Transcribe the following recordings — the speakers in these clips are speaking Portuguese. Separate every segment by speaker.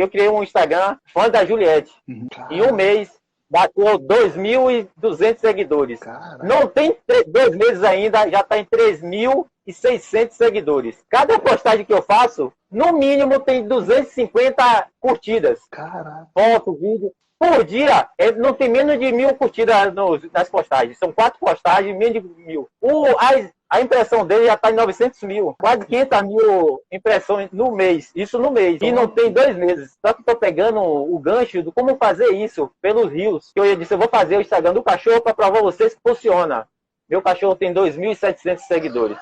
Speaker 1: eu criei um Instagram, fã da Juliette. Em um mês, bateu 2.200 seguidores.
Speaker 2: Caraca.
Speaker 1: Não tem 2 meses ainda, já está em 3.600 seguidores. Cada postagem que eu faço, no mínimo tem 250 curtidas.
Speaker 2: Caraca.
Speaker 1: Foto, vídeo. Por dia, não tem menos de 1.000 curtidas nas postagens. São 4 postagens, menos de 1.000. A impressão dele já está em 900 mil. Quase 500 mil impressões no mês. Isso no mês. E não tem 2 meses. Só que estou pegando o gancho de como fazer isso pelos rios. Que eu disse, eu vou fazer o Instagram do cachorro para provar vocês que funciona. Meu cachorro tem 2.700 seguidores.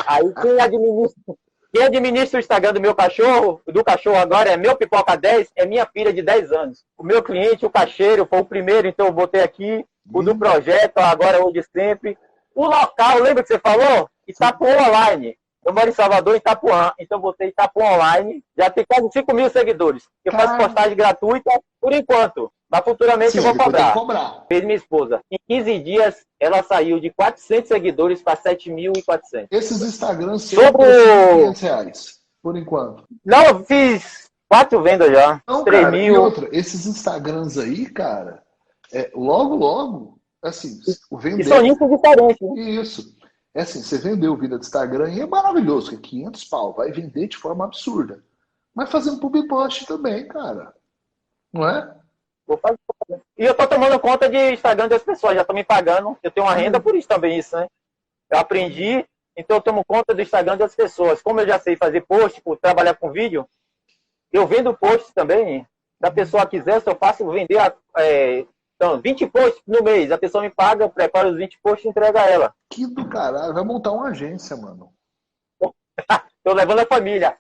Speaker 1: Aí quem administra o Instagram do meu cachorro, do cachorro agora, é meu Pipoca 10, é minha filha de 10 anos. O meu cliente, o cacheiro, foi o primeiro, então eu botei aqui. O do projeto, agora o de sempre. O local, lembra que você falou? Itapuã Online. Eu moro em Salvador, Itapuã. Então eu botei Itapuã Online. Já tem quase 5.000 seguidores. Eu faço postagem gratuita por enquanto. Mas futuramente eu vou cobrar. Fez minha esposa. Em 15 dias, ela saiu de 400 seguidores para 7.400.
Speaker 2: Esses Instagrams são por R$500, por enquanto.
Speaker 1: Não, eu fiz 4 vendas já.
Speaker 2: Não,
Speaker 1: 3
Speaker 2: cara,
Speaker 1: mil.
Speaker 2: E outra, esses Instagrams aí, cara, logo, assim, o vender...
Speaker 1: E são nichos diferentes. Né?
Speaker 2: Isso. É assim, você vendeu vida de Instagram e é maravilhoso, que é 500 pau, vai vender de forma absurda. Mas fazendo public post também, cara. Não é?
Speaker 1: Vou fazer. E eu tô tomando conta de Instagram das pessoas, já estão me pagando. Eu tenho uma renda por isso também, isso, né? Eu aprendi, então eu tomo conta do Instagram das pessoas. Como eu já sei fazer post, por trabalhar com vídeo, eu vendo posts também. Se a pessoa quiser, se eu faço vender 20 posts no mês. A pessoa me paga, eu preparo os 20 posts e entrego a ela.
Speaker 2: Que do caralho. Vai montar uma agência, mano.
Speaker 1: Tô levando a família.